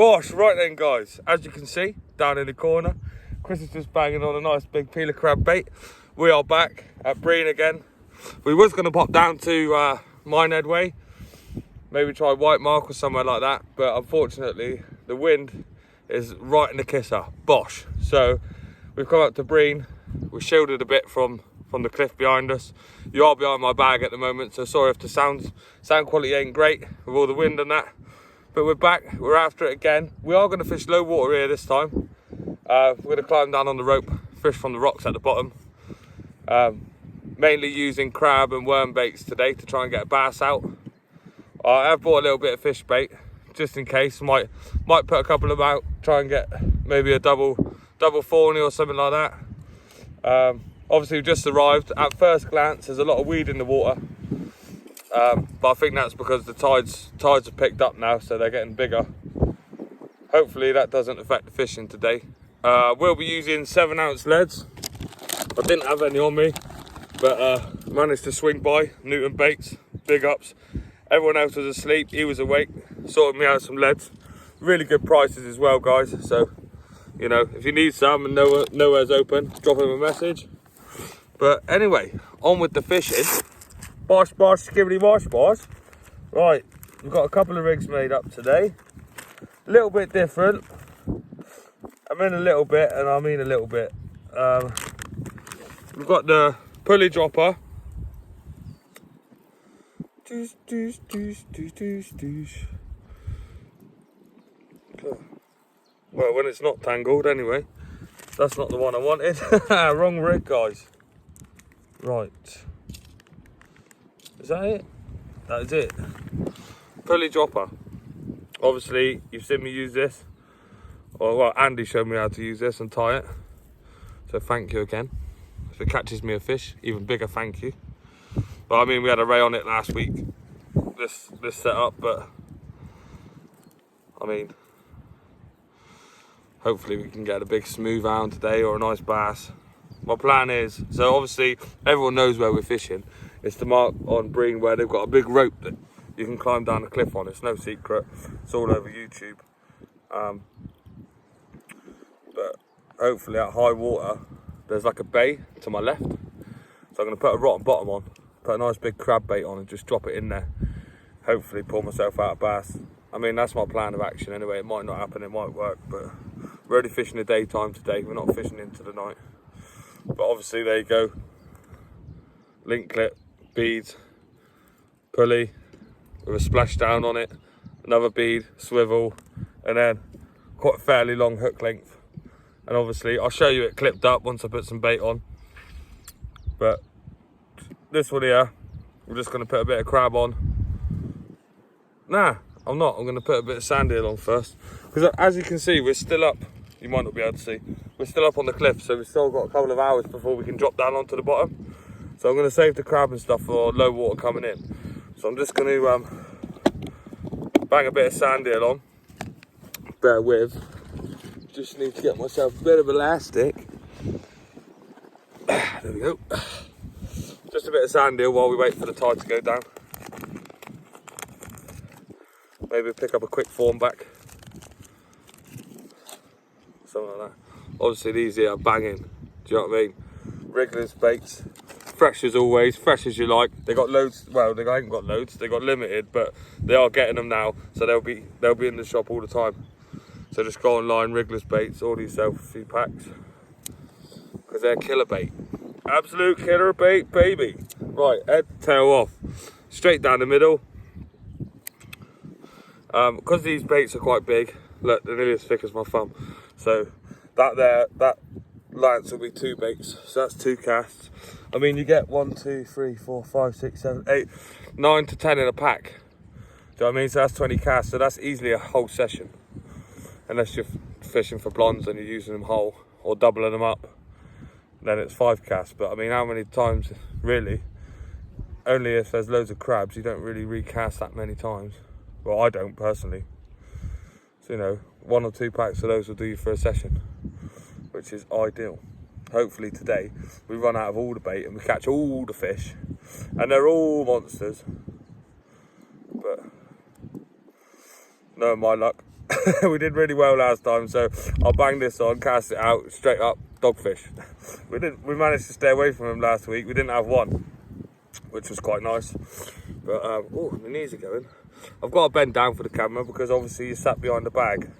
Bosh, right then guys, as you can see, down in the corner, Chris is just banging on a nice big peeler crab bait. We are back at Breen again. We was going to pop down to Minehead Way, maybe try White Mark or somewhere like that, but unfortunately the wind is right in the kisser, bosh. So we've come up to Breen, we're shielded a bit from the cliff behind us. You are behind my bag at the moment, so sorry if the sound quality ain't great with all the wind and that. But we're back, we're after it again. We are going to fish low water here this time. We're going to climb down on the rope, fish from the rocks at the bottom. Mainly using crab and worm baits today to try and get a bass out. I have bought a little bit of fish bait, just in case. Might put a couple of them out, try and get maybe a double thorny or something like that. Obviously we've just arrived. At first glance, there's a lot of weed in the water. But I think that's because the tides have picked up now, so they're getting bigger. Hopefully that doesn't affect the fishing today. We'll be using 7-ounce leads. I didn't have any on me, but managed to swing by Newton Baits, big ups. Everyone else was asleep, he was awake, sorted me out some leads. Really good prices as well, guys. So, you know, if you need some and nowhere's open, drop him a message. But anyway, on with the fishing. Bosh, skibbity bosh. Right, we've got a couple of rigs made up today. A little bit different. I mean a little bit, and I mean a little bit. We've got the pulley dropper. Well, when it's not tangled, anyway. That's not the one I wanted. Wrong rig, guys. Right. Is that it? That is it. Pulley dropper. Obviously, you've seen me use this. Or, well, Andy showed me how to use this and tie it. So thank you again. If it catches me a fish, even bigger thank you. But I mean, we had a ray on it last week. This setup, but I mean, hopefully we can get a big smooth hound today or a nice bass. My plan is, so obviously everyone knows where we're fishing. It's the mark on Breen where they've got a big rope that you can climb down a cliff on. It's no secret. It's all over YouTube. But hopefully at high water, there's like a bay to my left. So I'm going to put a rotten bottom on, put a nice big crab bait on and just drop it in there. Hopefully pull myself out a bass. I mean, that's my plan of action anyway. It might not happen, it might work, but we're only fishing the daytime today. We're not fishing into the night. But obviously, there you go. Link clip, beads, pulley with a splashdown on it, another bead, swivel, and then quite a fairly long hook length. And obviously, I'll show you it clipped up once I put some bait on. But this one here, we're just going to put a bit of crab on. Nah, I'm not. I'm going to put a bit of sand eel on first. Because as you can see, we're still up. You might not be able to see. We're still up on the cliff, so we've still got a couple of hours before we can drop down onto the bottom. So I'm going to save the crab and stuff for low water coming in. So I'm just going to bang a bit of sand eel on. Bear with. Just need to get myself a bit of elastic. There we go. Just a bit of sand eel while we wait for the tide to go down. Maybe pick up a quick form back. Something like that. Obviously these here are banging. Do you know what I mean? Wrigglers baits. Fresh as always, fresh as you like. They got loads, well they haven't got loads, they got limited, but they are getting them now. So they'll be in the shop all the time. So just go online, Wrigglers baits, order yourself a few packs. Because they're killer bait. Absolute killer bait, baby. Right, head to tail off. Straight down the middle. Because these baits are quite big, look, they're nearly as thick as my thumb. So that lance will be 2 baits, so that's 2 casts. I mean, you get 1, 2, 3, 4, 5, 6, 7, 8, 9 to 10 in a pack. Do you know what I mean? So that's 20 casts, so that's easily a whole session. Unless you're fishing for blondes and you're using them whole or doubling them up, then it's 5 casts. But I mean, how many times, really? Only if there's loads of crabs, you don't really recast that many times. Well, I don't personally. So, you know, 1 or 2 packs of those will do you for a session, which is ideal. Hopefully today we run out of all the bait and we catch all the fish, and they're all monsters. But knowing my luck, we did really well last time, so I'll bang this on, cast it out, straight up, dogfish. We managed to stay away from them last week. We didn't have one, which was quite nice. But, oh, my knees are going. I've got to bend down for the camera because obviously you sat behind the bag.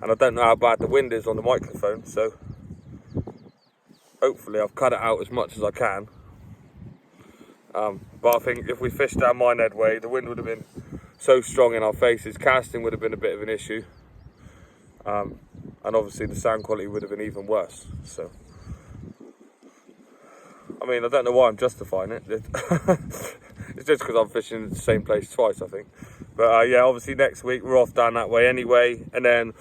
And I don't know how bad the wind is on the microphone, so hopefully I've cut it out as much as I can. But I think if we fished down Minehead Way, the wind would have been so strong in our faces, casting would have been a bit of an issue. And obviously the sound quality would have been even worse. So, I mean, I don't know why I'm justifying it. It's just because I'm fishing in the same place twice, I think. But yeah, obviously next week we're off down that way anyway. And then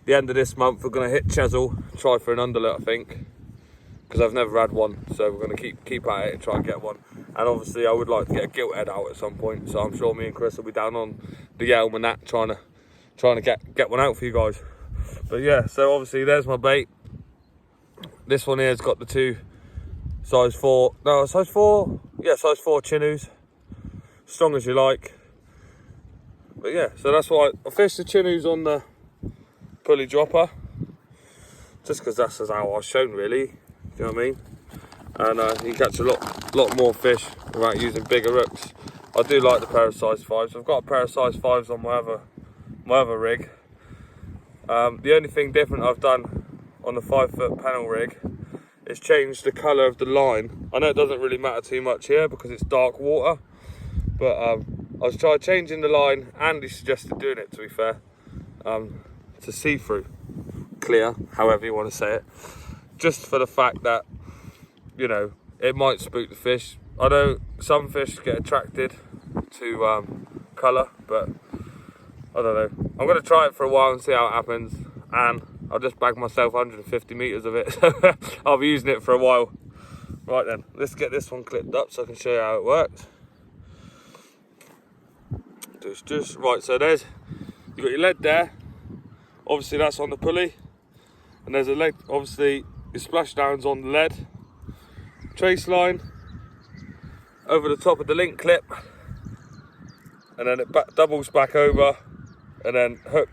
the end of this month we're going to hit Chesil, try for an underlet, I think. Because I've never had one, so we're going to keep at it and try and get one. And obviously I would like to get a gilt head out at some point, so I'm sure me and Chris will be down on the Elm and that, trying to get one out for you guys. But yeah, so obviously there's my bait. This one here's got the two size 4 Chinnoos, strong as you like. But yeah, so that's why I fished the Chinnoos on the pulley dropper, just because that's how I was shown, really. You know what I mean? And you catch a lot more fish without using bigger hooks. I do like the pair of size 5s. I've got a pair of size 5s on my other rig. The only thing different I've done on the 5-foot panel rig is change the colour of the line. I know it doesn't really matter too much here because it's dark water, but I was trying changing the line. Andy suggested doing it, to be fair, to see-through, clear, however you want to say it. Just for the fact that, you know, it might spook the fish. I know some fish get attracted to colour, but I don't know. I'm going to try it for a while and see how it happens. And I'll just bag myself 150 metres of it. I'll be using it for a while. Right then, let's get this one clipped up so I can show you how it works. Just right, so there's, you've got your lead there. Obviously that's on the pulley. And there's a leg, obviously, your splashdown's on the lead. Trace line over the top of the link clip, and then it doubles back over, and then hook.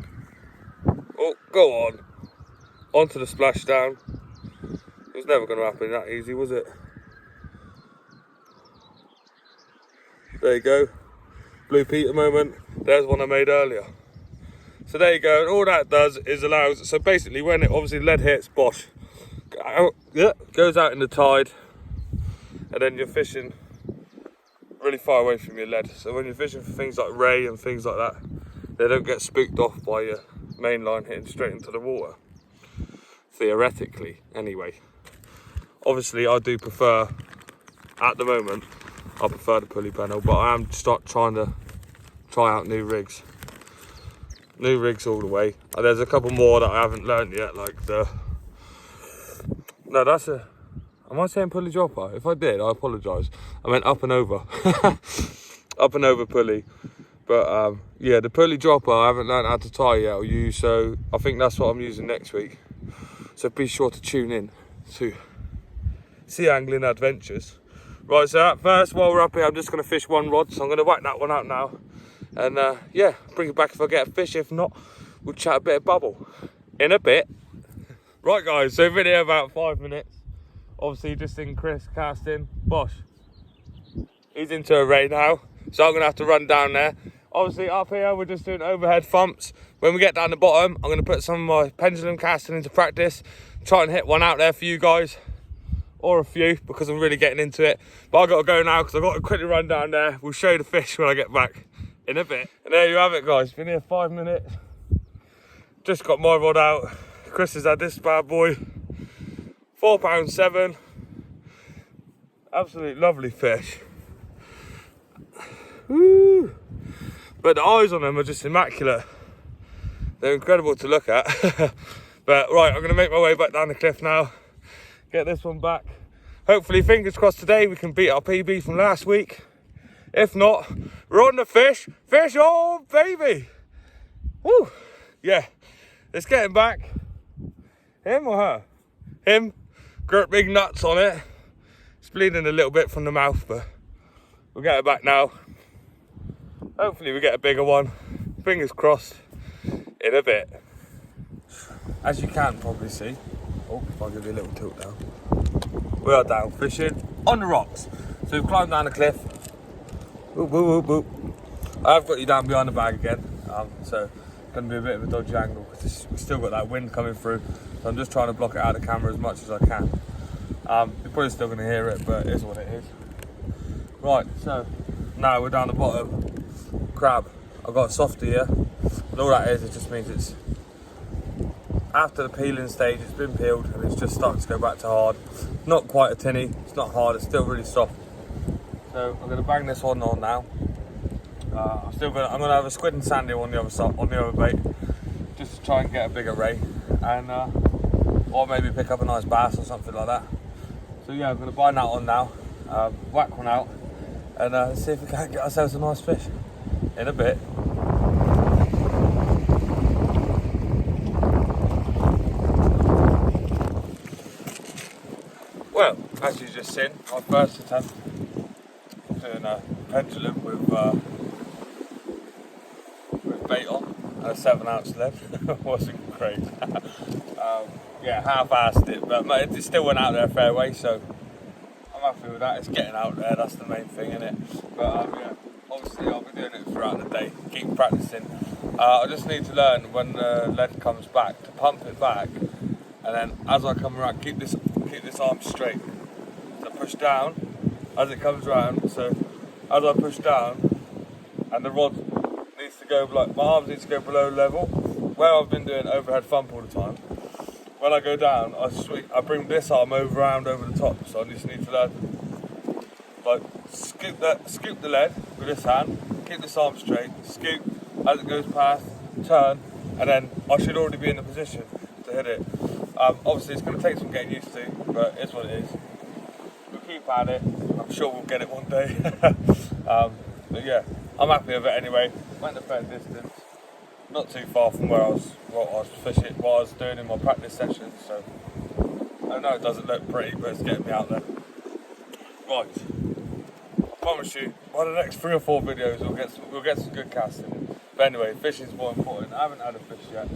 Oh, go on onto the splashdown. It was never going to happen that easy, was it? There you go. Blue Peter moment. There's one I made earlier. So there you go. And all that does is allows. So basically, when it obviously lead hits, bosh, goes out in the tide. And then you're fishing really far away from your lead. So when you're fishing for things like ray and things like that, they don't get spooked off by your main line hitting straight into the water. Theoretically, anyway. Obviously, I do prefer, at the moment, I prefer the pulley panel, but I am trying to try out new rigs. New rigs all the way. And there's a couple more that I haven't learned yet, like the... No, that's a... Am I saying pulley dropper? If I did, I apologise. I meant up and over. Up and over pulley. But yeah, the pulley dropper I haven't learned how to tie yet or use, so I think that's what I'm using next week. So be sure to tune in to Sea Angling Adventures. Right, so at first, while we're up here, I'm just going to fish one rod, so I'm going to whack that one out now. And yeah, bring it back if I get a fish. If not, we'll chat a bit of bubble in a bit. Right guys, so been here about 5 minutes. Obviously just in Chris casting. Bosh, he's into a ray now, so I'm going to have to run down there. Obviously up here we're just doing overhead thumps. When we get down the bottom, I'm going to put some of my pendulum casting into practice. Try and hit one out there for you guys. Or a few, because I'm really getting into it. But I've got to go now because I've got to quickly run down there. We'll show you the fish when I get back in a bit. And there you have it guys, been here 5 minutes. Just got my rod out. Chris has had this bad boy. £4.7. Absolutely lovely fish. Woo. But the eyes on them are just immaculate. They're incredible to look at. But right, I'm going to make my way back down the cliff now. Get this one back. Hopefully, fingers crossed today, we can beat our PB from last week. If not, we're on the fish. Fish on, baby. Woo. Yeah. Let's get him back. Him or her? Him. Got big nuts on it. It's bleeding a little bit from the mouth, but we'll get it back now. Hopefully we get a bigger one. Fingers crossed. in a bit. As you can probably see, oh, I'll give you a little tilt down. We are down fishing on the rocks. So we've climbed down a cliff. Boop, boop, boop, boop. I've got you down behind the bag again. So it's going to be a bit of a dodgy angle because we've still got that wind coming through. So I'm just trying to block it out of the camera as much as I can. You're probably still going to hear it, but it is what it is. Right, so now we're down the bottom. Crab. I've got a softy here. And all that is, it just means it's after the peeling stage, it's been peeled and it's just starting to go back to hard. Not quite a tinny, it's not hard, it's still really soft. So I'm going to bang this one on now. I'm going to have a squid and sandy on the other side, on the other bait, just to try and get a bigger ray, and or maybe pick up a nice bass or something like that. So yeah, I'm going to bind that on now, whack one out, and see if we can get ourselves a nice fish in a bit. Well, as you just seen, my first attempt doing a pendulum with bait on and a 7-ounce lead. Wasn't great. Yeah, half-assed it, but it still went out there a fair way, so I'm happy with that. It's getting out there, that's the main thing, isn't it? But yeah, obviously I'll be doing it throughout the day, keep practicing. I just need to learn when the lead comes back to pump it back, and then as I come around, keep this arm straight. So push down as it comes round. So as I push down, and the rod needs to go, like my arms need to go below level. Where I've been doing overhead thump all the time, when I go down, I bring this arm around over the top. So I just need to learn, like scoop the lead with this hand, keep this arm straight, scoop as it goes past, turn, and then I should already be in the position to hit it. Obviously it's going to take some getting used to, but it's what it is. We'll keep at it. I'm sure we'll get it one day. But yeah, I'm happy with it anyway. Went a fair distance, not too far from what I was fishing, what I was doing in my practice sessions. So I know it doesn't look pretty, but it's getting me out there. Right, I promise you, by the next 3 or 4 videos we'll get some good casting. But anyway, fishing's more important. I haven't had a fish yet.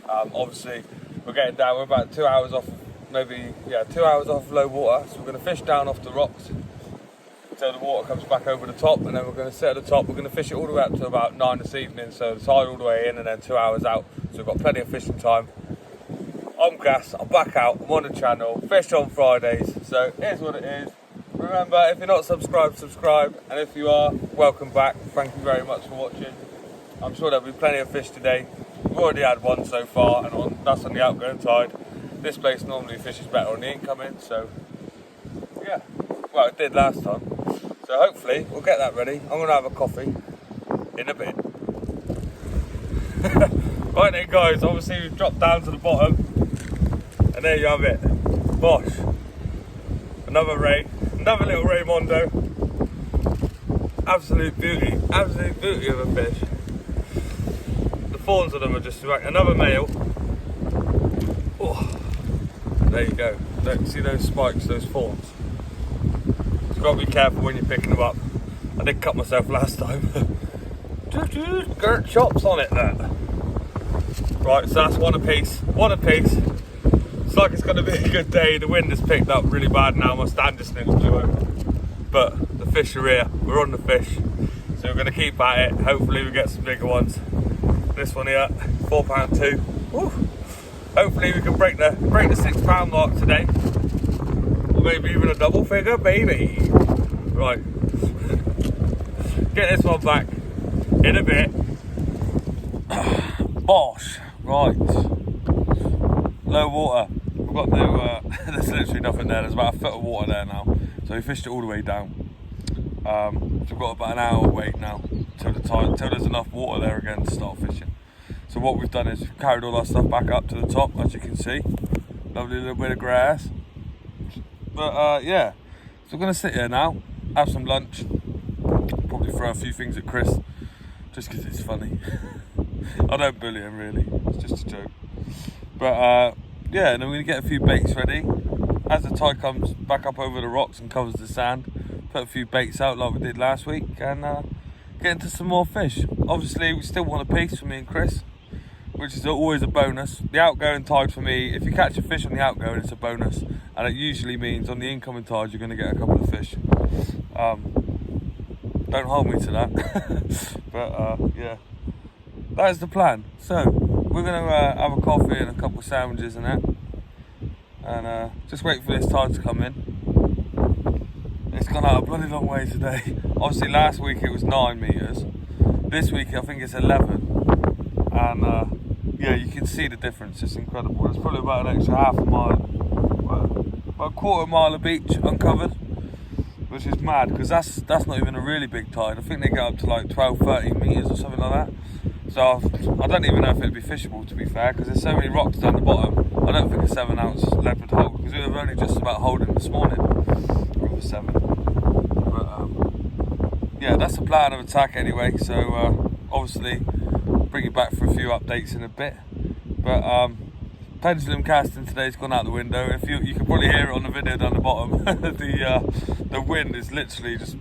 Obviously we're getting down, we're about 2 hours off, 2 hours off low water. So we're going to fish down off the rocks until the water comes back over the top, and then we're going to sit at the top. We're going to fish it all the way up to about 9 this evening, so the tide all the way in and then 2 hours out. So we've got plenty of fishing time. I'm gas, I'm back out, I'm on the channel, fish on Fridays, so here's what it is. Remember, if you're not subscribed, subscribe, and if you are, welcome back. Thank you very much for watching. I'm sure there'll be plenty of fish today. We've already had one so far, and that's on the outgoing tide. This place normally fishes better on the incoming, so yeah. Well, it did last time. So hopefully we'll get that ready. I'm going to have a coffee in a bit. Right then guys, obviously we've dropped down to the bottom, and there you have it. Bosh. Another ray, another little Raymondo. Absolute beauty of a fish. The fawns of them are just right. Another male. Oh, there you go. Don't see those spikes, those fawns. You've got to be careful when you're picking them up. I did cut myself last time. Gert chops on it there. Right, so that's one apiece. One apiece. It's like it's going to be a good day. The wind has picked up really bad now. My stand just needs to open. But the fish are here. We're on the fish. So we're going to keep at it. Hopefully we get some bigger ones. This one here, £4.2. Woo. Hopefully we can break the £6 mark today. Maybe even a double figure, baby. Right. Get this one back in a bit. Bosh. Right. Low water. We've got no, there's literally nothing there. There's about a foot of water there now. So we fished it all the way down. So we've got about an hour wait now till there's enough water there again to start fishing. So what we've done is we've carried all our stuff back up to the top, as you can see. Lovely little bit of grass. But yeah, so we're going to sit here now, have some lunch, probably throw a few things at Chris, just because it's funny. I don't bully him really, it's just a joke. But yeah, and then we're going to get a few baits ready. As the tide comes back up over the rocks and covers the sand, put a few baits out like we did last week, and get into some more fish. Obviously we still want a piece for me and Chris. which is always a bonus. The outgoing tide for me, if you catch a fish on the outgoing, it's a bonus, and it usually means on the incoming tide you're going to get a couple of fish. Don't hold me to that, but yeah, that is the plan. So we're going to have a coffee and a couple of sandwiches and that, and just wait for this tide to come in. It's gone out a bloody long way today. Obviously last week it was 9 metres, this week I think it's 11, and yeah, you can see the difference. It's incredible. It's probably about an extra half a mile, about a quarter mile of beach uncovered, which is mad, because that's not even a really big tide. I think they get up to like 12-13 metres or something like that. So I don't even know if it'd be fishable, to be fair, because there's so many rocks down the bottom. I don't think a 7-ounce lead would hold, because we were only just about holding this morning with a 7. But yeah, that's the plan of attack anyway. So obviously bring you back for a few updates in a bit. But pendulum casting today's gone out the window. If you can probably hear it on the video down the bottom. The wind is literally just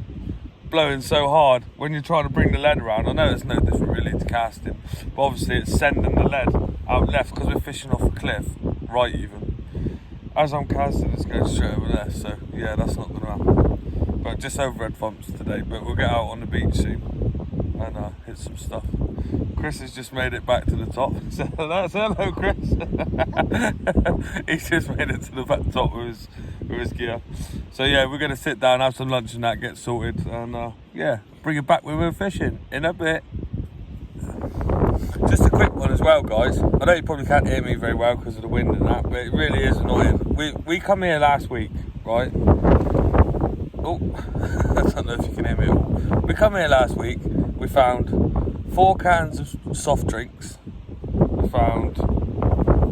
blowing so hard when you're trying to bring the lead around. I know it's no different really to casting, but obviously it's sending the lead out left because we're fishing off a cliff, right even. As I'm casting, it's going straight over there, so yeah, that's not going to happen. But just overhead bumps today, but we'll get out on the beach soon and hit some stuff. Chris has just made it back to the top. So that's hello, Chris. He's just made it to the back top with his gear. So yeah, we're gonna sit down, have some lunch and that, get sorted, and yeah, bring it back when we're fishing in a bit. Just a quick one as well, guys. I know you probably can't hear me very well because of the wind and that, but it really is annoying. We come here last week, right? Oh, I don't know if you can hear me at all. We come here last week. We found 4 cans of soft drinks. We found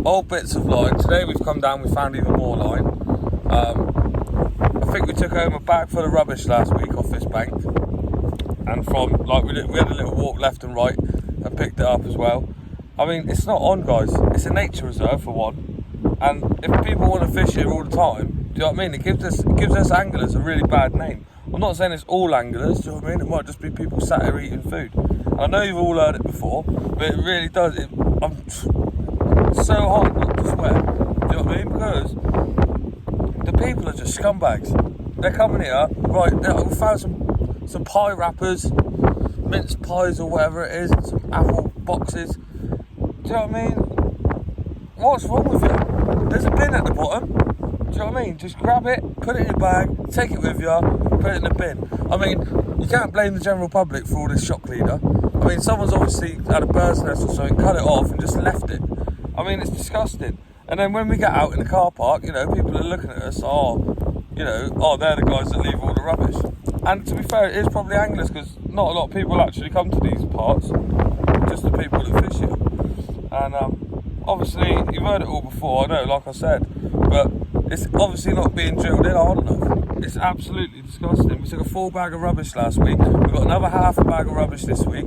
old bits of line. Today we've come down, we found even more line. I think we took home a bag full of rubbish last week off this bank. And from, like, we had a little walk left and right and picked it up as well. I mean, it's not on, guys. It's a nature reserve for one. And if people want to fish here all the time, do you know what I mean? It gives us anglers a really bad name. I'm not saying it's all anglers, do you know what I mean? It might just be people sat here eating food. I know you've all heard it before, but it really does. It's so hard not to swear. Do you know what I mean? Because the people are just scumbags. They're coming here, right? We found some pie wrappers, mince pies or whatever it is, and some apple boxes. Do you know what I mean? What's wrong with you? There's a bin at the bottom. Do you know what I mean? Just grab it, put it in your bag, take it with you, put it in the bin. I mean, you can't blame the general public for all this shop cleaner. I mean, someone's obviously had a bird's nest or something, cut it off and just left it. I mean, it's disgusting. And then when we get out in the car park, you know, people are looking at us, they're the guys that leave all the rubbish. And to be fair, it is probably anglers, because not a lot of people actually come to these parts, just the people that fish here. And obviously, you've heard it all before, I know, like I said, but it's obviously not being drilled in hard enough. It's absolutely disgusting. We took a full bag of rubbish last week. We've got another half a bag of rubbish this week.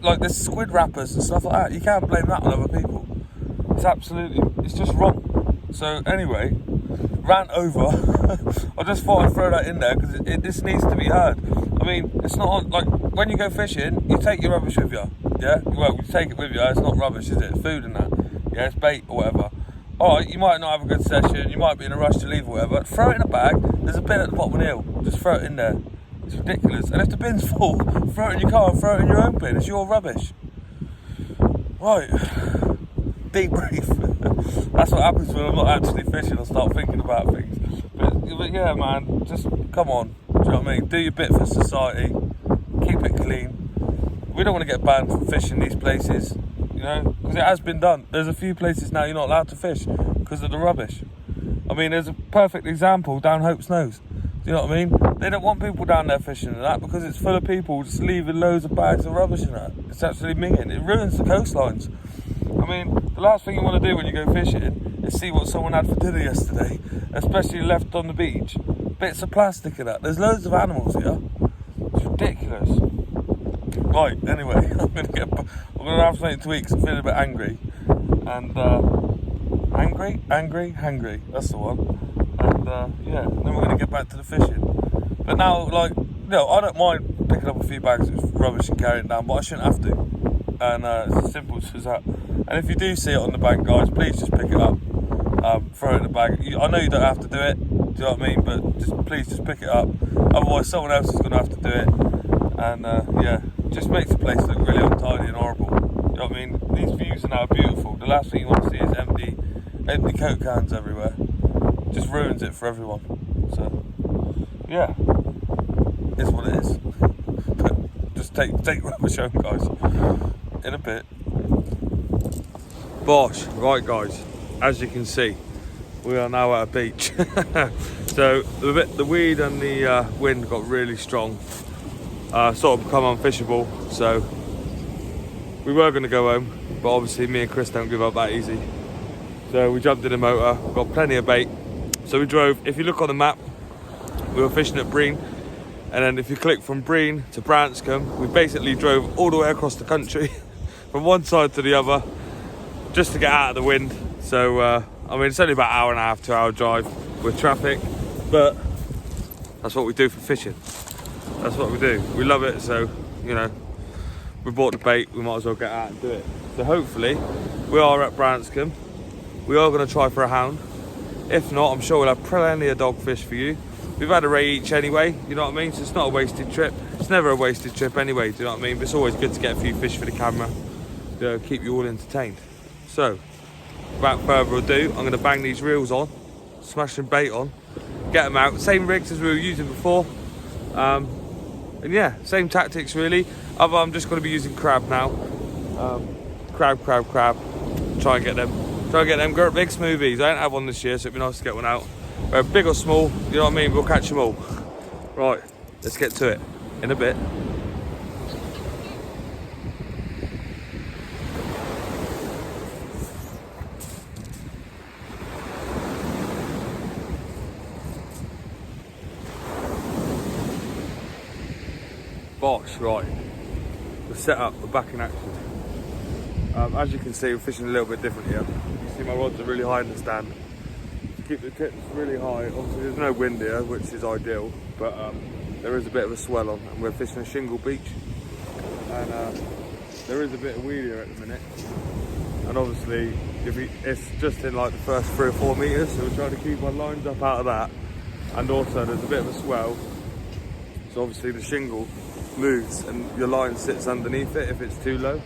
Like, there's squid wrappers and stuff like that. You can't blame that on other people. It's just wrong. So anyway, rant over. I just thought I'd throw that in there because this needs to be heard. I mean, it's not on, like, when you go fishing, you take your rubbish with you. Yeah? Well, you take it with you. It's not rubbish, is it? It's food and that. Yeah, it's bait or whatever. Alright, you might not have a good session, you might be in a rush to leave or whatever. Throw it in a bag, there's a bin at the bottom of the hill. Just throw it in there. It's ridiculous. And if the bin's full, throw it in your car and throw it in your own bin. It's your rubbish. Right. Debrief. That's what happens when I'm not actually fishing. I start thinking about things. But yeah, man, just come on. Do you know what I mean? Do your bit for society. Keep it clean. We don't want to get banned from fishing these places. You know, because it has been done. There's a few places now you're not allowed to fish because of the rubbish. I mean, there's a perfect example down Hope's Nose. Do you know what I mean? They don't want people down there fishing and that because it's full of people just leaving loads of bags of rubbish in that. It's actually minging. It ruins the coastlines. I mean, the last thing you want to do when you go fishing is see what someone had for dinner yesterday, especially left on the beach. Bits of plastic in that. There's loads of animals here. It's ridiculous. Right, anyway, I'm gonna have something to eat because I'm feeling a bit angry. And hangry, that's the one. And yeah, then we're gonna get back to the fishing. But now, like, no, I don't mind picking up a few bags of rubbish and carrying it down, but I shouldn't have to. And it's as simple as that. And if you do see it on the bank, guys, please just pick it up, throw it in the bag. I know you don't have to do it, do you know what I mean? But please just pick it up. Otherwise, someone else is going to have to do it. And yeah, just makes the place look really untidy and horrible. You know what I mean? These views are now beautiful. The last thing you want to see is empty Coke cans everywhere. Just ruins it for everyone. So yeah, it's what it is. But just take what we're showing, guys. In a bit. Bosh. Right, guys. As you can see, we are now at a beach. So the weed and the wind got really strong. Sort of become unfishable. So we were going to go home, but obviously me and Chris don't give up that easy. So we jumped in a motor. Got plenty of bait. So we drove. If you look on the map, we were fishing at Breen, and then if you click from Breen to Branscombe, we basically drove all the way across the country from one side to the other just to get out of the wind. So I mean, it's only about an hour and a half, 2 hour drive with traffic, but that's what we do for fishing. That's what we do. We love it. So, you know, we bought the bait, we might as well get out and do it. So hopefully we are at Branscombe. We are going to try for a hound. If not, I'm sure we'll have plenty of dogfish for you. We've had a ray each anyway, you know what I mean? So it's not a wasted trip. It's never a wasted trip anyway, do you know what I mean? But it's always good to get a few fish for the camera to keep you all entertained. So, without further ado, I'm going to bang these reels on, smash some bait on, get them out. Same rigs as we were using before. And yeah, same tactics really. I'm just going to be using crab now. Crab. Try and get them big smoothies. I don't have one this year, so it'd be nice to get one out. Big or small, you know what I mean? We'll catch them all. Right, let's get to it in a bit. Bosh, right. The setup, we're back in action. As you can see, we're fishing a little bit different here. You see my rods are really high in the stand. Keep the tips really high. Obviously there's no wind here, which is ideal, but there is a bit of a swell on, and we're fishing a shingle beach, and there is a bit of weed here at the minute, and obviously it's just in like the first 3 or 4 meters, so we're trying to keep our lines up out of that, and also there's a bit of a swell, so obviously the shingle moves and your line sits underneath it if it's too low,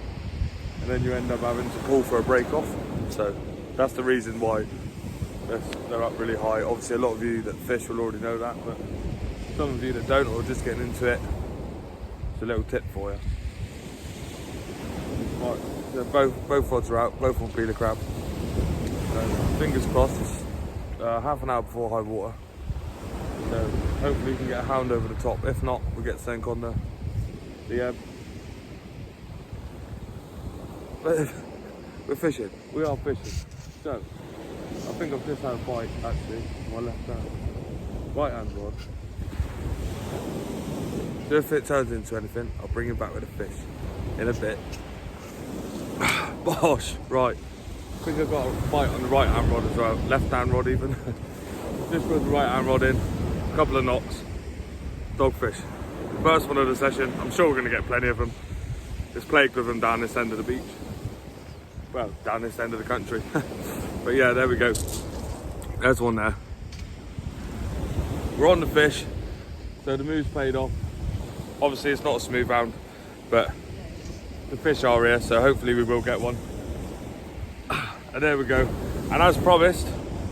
and then you end up having to pull for a break off. So that's the reason why they're up really high. Obviously a lot of you that fish will already know that, but some of you that don't or just getting into it, it's a little tip for you. Right, so both rods are out, both on peeler crab. So fingers crossed, it's half an hour before high water. So hopefully we can get a hound over the top. If not, we'll get something on the we're fishing. We are fishing. So I think I've just had a bite actually on my left hand. Right hand rod. So if it turns into anything, I'll bring it back with a fish in a bit. Bosh, right. I think I've got a bite on the right hand rod as well. Left hand rod even. Just put the right hand rod in. A couple of knots. Dogfish. First one of the session. I'm sure we're going to get plenty of them. It's plagued with them down this end of the beach. Well, down this end of the country. But yeah, there we go. There's one there. We're on the fish. So the move's paid off. Obviously it's not a smooth round, but the fish are here, so hopefully we will get one. And there we go. And as promised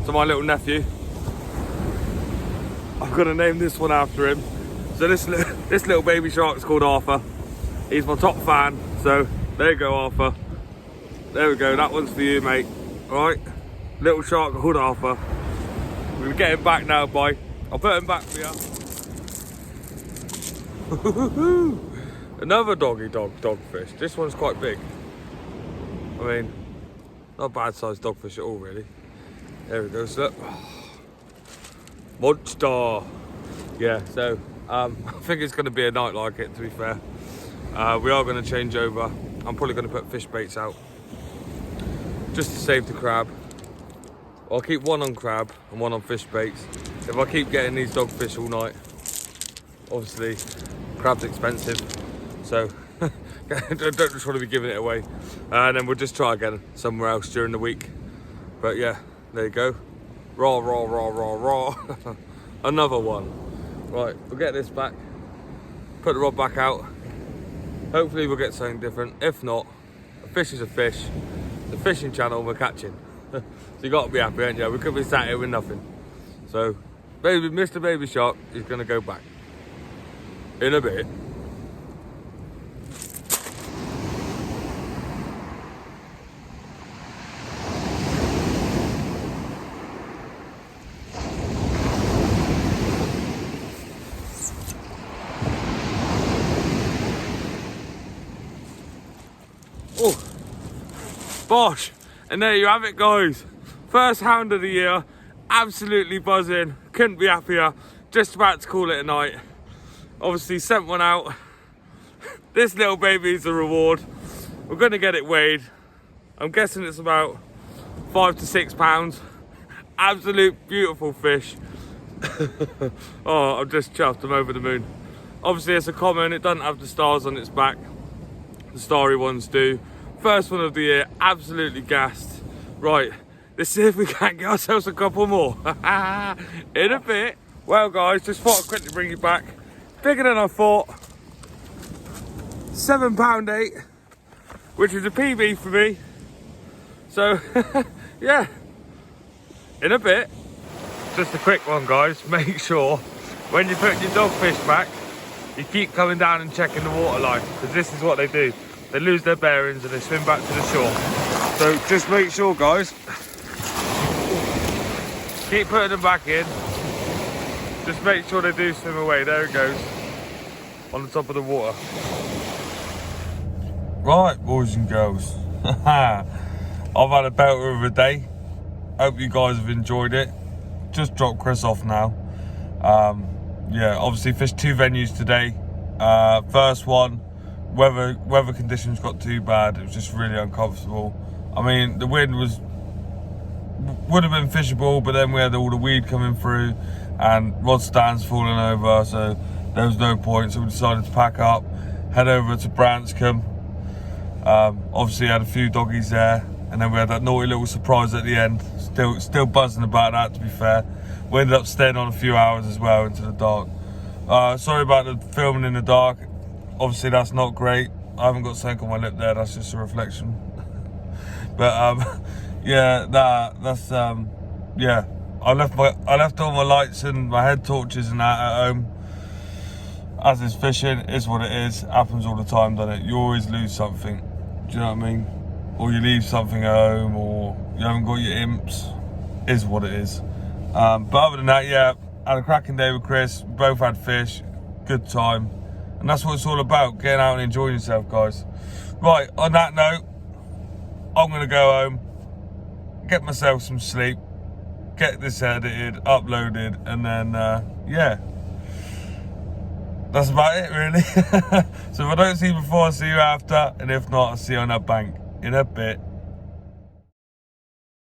to my little nephew, I'm gonna name this one after him. So this little baby shark's called Arthur. He's my top fan, so there you go, Arthur. There we go, that one's for you, mate. Alright, little shark called Arthur. We're gonna get him back now, boy. I'll put him back for you. Another dogfish. This one's quite big. I mean, not a bad sized dogfish at all, really. There we go, so look. Monster. Yeah, so I think it's going to be a night like it, to be fair. We are going to change over. I'm probably going to put fish baits out just to save the crab. I'll keep one on crab and one on fish baits. If I keep getting these dogfish all night, obviously crab's expensive, so Don't just want to be giving it away. And then we'll just try again somewhere else during the week. But yeah, there you go. Raw, raw, raw, raw, raw. Another one. Right, we'll get this back. Put the rod back out. Hopefully we'll get something different. If not, a fish is a fish. The fishing channel we're catching. So you got to be happy, ain't you? We could be sat here with nothing. So, Mr. Baby Shark is going to go back. In a bit. Oh, bosh. And there you have it, guys. First hound of the year. Absolutely buzzing. Couldn't be happier. Just about to call it a night. Obviously sent one out. This little baby is the reward. We're going to get it weighed. I'm guessing it's about 5 to 6 pounds. Absolute beautiful fish. Oh, I'm just chuffed. I'm over the moon. Obviously it's a common. It doesn't have the stars on its back. The starry ones do. First one of the year. Absolutely gassed. Right, let's see if we can get ourselves a couple more. In a bit. Well guys, just thought I'd quickly bring you back. Bigger than I thought. £7.8, which is a PB for me. So, yeah. In a bit. Just a quick one, guys. Make sure when you put your dogfish back, you keep coming down and checking the water line, because this is what they do. They lose their bearings and they swim back to the shore. So just make sure, guys, keep putting them back in. Just make sure they do swim away. There it goes, on the top of the water. Right, boys and girls. I've had a belter of a day. Hope you guys have enjoyed it. Just dropped Chris off now. Yeah, obviously fished 2 venues today. First one, weather conditions got too bad. It was just really uncomfortable. I mean, the wind would have been fishable, but then we had all the weed coming through and rod stands falling over, so there was no point. So we decided to pack up, head over to Branscombe. Obviously had a few doggies there, and then we had that naughty little surprise at the end. Still buzzing about that, to be fair. We ended up staying on a few hours as well into the dark. Sorry about the filming in the dark. Obviously that's not great. I haven't got something on my lip there, that's just a reflection. But yeah, that's yeah. I left all my lights and my head torches and that at home. As is fishing, is what it is. Happens all the time, doesn't it? You always lose something. Do you know what I mean? Or you leave something at home, or you haven't got your imps. Is what it is. But other than that, yeah, had a cracking day with Chris. Both had fish, good time, and that's what it's all about. Getting out and enjoying yourself, guys. Right, on that note, I'm gonna go home, get myself some sleep, get this edited, uploaded, and then yeah, that's about it really. So if I don't see you before, I'll see you after, and if not, I'll see you on that bank in a bit.